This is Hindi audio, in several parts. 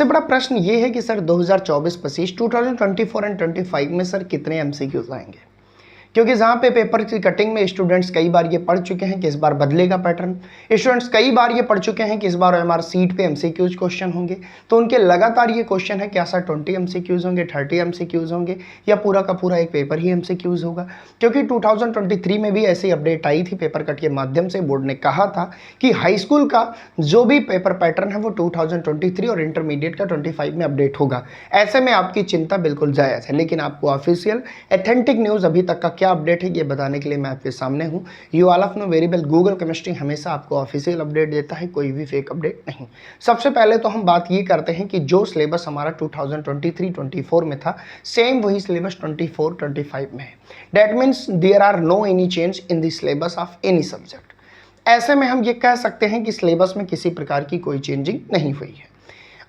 सबसे बड़ा प्रश्न ये है कि सर 2024-25 2024 एंड 25 में सर कितने एमसीक्यूज आएंगे, क्योंकि जहाँ पे पेपर की कटिंग में स्टूडेंट्स कई बार ये पढ़ चुके हैं कि इस बार बदलेगा पैटर्न, स्टूडेंट्स कई बार ये पढ़ चुके हैं कि इस बार ओएमआर सीट पे एमसीक्यूज क्वेश्चन होंगे, तो उनके लगातार ये क्वेश्चन है क्या सर 20 एमसीक्यूज होंगे, 30 एमसीक्यूज होंगे या पूरा का पूरा एक पेपर ही एमसीक्यूज होगा। क्योंकि 2023 में भी ऐसी अपडेट आई थी पेपर कट के माध्यम से, बोर्ड ने कहा था कि हाई स्कूल का जो भी पेपर पैटर्न है वो 2023 और इंटरमीडिएट का 25 में अपडेट होगा। ऐसे में आपकी चिंता बिल्कुल जायज़ है, लेकिन आपको ऑफिशियल एथेंटिक न्यूज़ अभी तक का क्या अपडेट है ये बताने के लिए मैं आपके सामने हूँ। You all of know very well, Google chemistry हमेशा आपको ऑफिशियल अपडेट देता है, कोई भी फेक अपडेट नहीं। सबसे पहले तो हम बात ये करते हैं कि जो सिलेबस हमारा 2023-24 में था सेम वही सिलेबस 24-25 में है। That means there are no any change in the syllabus of any subject. ऐसे में हम ये कह सकते हैं कि सिलेबस में किसी प्रकार की कोई चेंजिंग नहीं हुई है।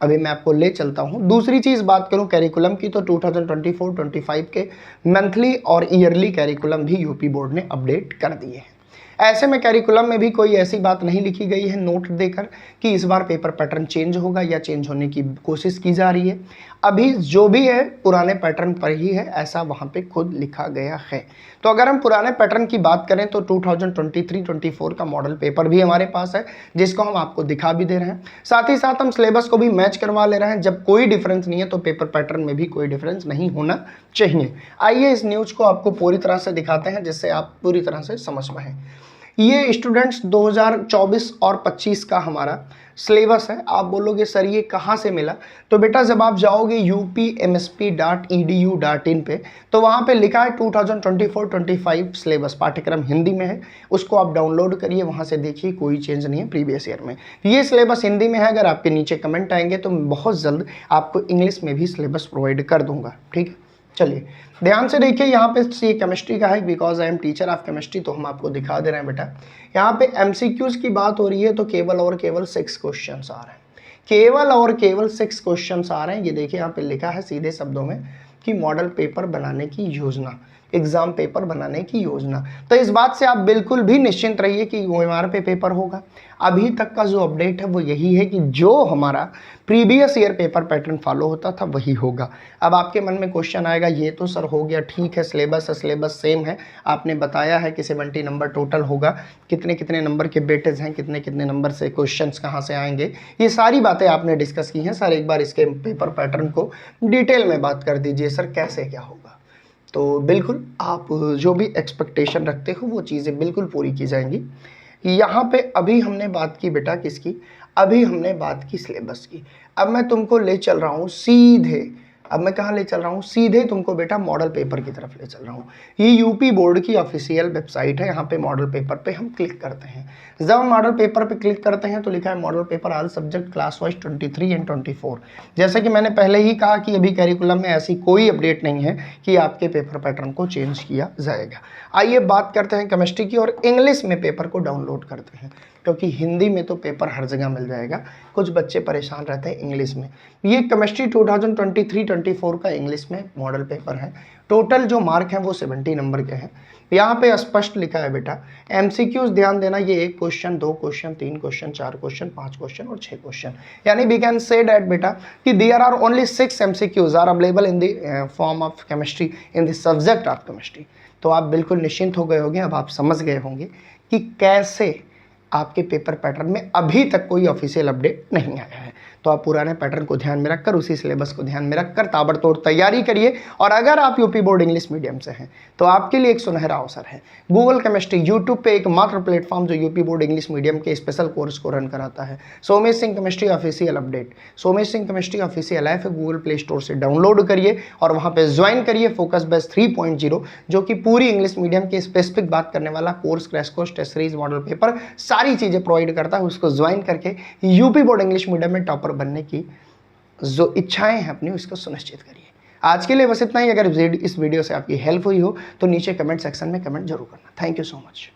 अभी मैं आपको ले चलता हूं। दूसरी चीज़ बात करूं कैरिकुलम की, तो 2024-25 के मंथली और ईयरली कैरिकुलम भी यूपी बोर्ड ने अपडेट कर दिए हैं। ऐसे में कैरिकुलम में भी कोई ऐसी बात नहीं लिखी गई है नोट देकर कि इस बार पेपर पैटर्न चेंज होगा या चेंज होने की कोशिश की जा रही है। अभी जो भी है पुराने पैटर्न पर ही है, ऐसा वहाँ पे खुद लिखा गया है। तो अगर हम पुराने पैटर्न की बात करें तो 2023-24 का मॉडल पेपर भी हमारे पास है, जिसको हम आपको दिखा भी दे रहे हैं। साथ ही साथ हम सिलेबस को भी मैच करवा ले रहे हैं। जब कोई डिफरेंस नहीं है तो पेपर पैटर्न में भी कोई डिफरेंस नहीं होना चाहिए। आइए इस न्यूज़ को आपको पूरी तरह से दिखाते हैं जिससे आप पूरी तरह से समझ पाएँ। ये स्टूडेंट्स 2024 और 25 का हमारा सिलेबस है। आप बोलोगे सर ये कहाँ से मिला, तो बेटा जब आप जाओगे upmsp.edu.in पे तो वहाँ पे लिखा है 2024-25 सिलेबस, पाठ्यक्रम हिंदी में है, उसको आप डाउनलोड करिए, वहाँ से देखिए कोई चेंज नहीं है प्रीवियस ईयर में। ये सिलेबस हिंदी में है। अगर आपके नीचे कमेंट आएंगे तो मैं बहुत जल्द आपको इंग्लिश में भी सिलेबस प्रोवाइड कर दूंगा, ठीक है। चलिए ध्यान से देखिए, यहाँ पे ये केमिस्ट्री का है, because I am teacher of chemistry, तो हम आपको दिखा दे रहे हैं बेटा। यहाँ पे एमसीक्यूज की बात हो रही है तो केवल और केवल 6 क्वेश्चंस आ रहे हैं, केवल और केवल 6 क्वेश्चंस आ रहे हैं। ये देखिए यहाँ पे लिखा है सीधे शब्दों में कि मॉडल पेपर बनाने की योजना, एग्जाम पेपर बनाने की योजना। तो इस बात से आप बिल्कुल भी निश्चिंत रहिए कि ओएमआर पे पेपर होगा। अभी तक का जो अपडेट है वो यही है कि जो हमारा previous year paper pattern follow होता था वही होगा। अब आपके मन में क्वेश्चन आएगा ये तो सर हो गया, ठीक है सिलेबस सेम है, आपने बताया है कि 70 नंबर टोटल होगा, कितने कितने नंबर के बेटेज हैं, कितने कितने नंबर से क्वेश्चंस कहाँ से आएंगे, ये सारी बातें आपने डिस्कस की हैं। सर एक बार इसके पेपर पैटर्न को डिटेल में बात कर दीजिए सर, कैसे क्या होगा। तो बिल्कुल आप जो भी एक्सपेक्टेशन रखते हो वो चीज़ें बिल्कुल पूरी की जाएंगी। यहाँ पे अभी हमने बात की बेटा किसकी, अभी हमने बात की सिलेबस की। अब मैं तुमको ले चल रहा हूँ सीधे, अब मैं कहाँ ले चल रहा हूँ, सीधे तुमको बेटा मॉडल पेपर की तरफ ले चल रहा हूँ। ये यूपी बोर्ड की ऑफिशियल वेबसाइट है। यहाँ पे मॉडल पेपर पे हम क्लिक करते हैं। जब हम मॉडल पेपर पे क्लिक करते हैं तो लिखा है model paper all subject class wise 23 and 24। जैसे कि मैंने पहले ही कहा कि अभी करिकुलम में ऐसी कोई अपडेट नहीं है कि आपके पेपर पैटर्न को चेंज किया जाएगा। आइए बात करते हैं केमिस्ट्री की, और इंग्लिश में पेपर को डाउनलोड करते हैं, क्योंकि हिंदी में तो पेपर हर जगह मिल जाएगा, कुछ बच्चे परेशान रहते हैं इंग्लिश में। ये केमिस्ट्री 2023-24 का इंग्लिश में मॉडल पेपर है। टोटल जो मार्क हैं वो 70 नंबर के हैं। यहाँ पे स्पष्ट लिखा है बेटा एमसीक्यूज, ध्यान देना, ये 1 question, 2 question, 3 question, 4 question, 5 question और 6 क्वेश्चन। यानी वी कैन से दैट बेटा कि there are only 6 MCQs are available in the form of chemistry in the subject of chemistry. तो आप बिल्कुल निश्चिंत हो गए होंगे, अब आप समझ गए होंगे कि कैसे आपके पेपर पैटर्न में अभी तक कोई ऑफिशियल अपडेट नहीं आया है। तो आप पुराने पैटर्न को ध्यान में रखकर, उसी सिलेबस को ध्यान में रखकर ताबड़तोड़ तैयारी करिए। और अगर आप यूपी बोर्ड इंग्लिश मीडियम से हैं तो आपके लिए एक सुनहरा अवसर है। गूगल केमिस्ट्री यूट्यूब पे एकमात्र प्लेटफॉर्म जो यूपी बोर्ड इंग्लिश मीडियम के स्पेशल कोर्स को रन कराता है। Somesh Singh chemistry official update, Somesh Singh chemistry official app है, गूगल प्ले स्टोर से डाउनलोड करिए और वहाँ पे ज्वाइन करिए फोकस बैच 3.0, जो कि पूरी इंग्लिश मीडियम की स्पेसिफिक बात करने वाला course, crash course, test series, model paper, सारी चीज़ें प्रोवाइड करता है। उसको ज्वाइन करके यूपी बोर्ड इंग्लिश मीडियम में टॉपर बनने की जो इच्छाएं हैं अपनी उसको सुनिश्चित करिए। आज के लिए बस इतना ही। अगर इस वीडियो से आपकी हेल्प हुई हो तो नीचे कमेंट सेक्शन में कमेंट जरूर करना। Thank you so much.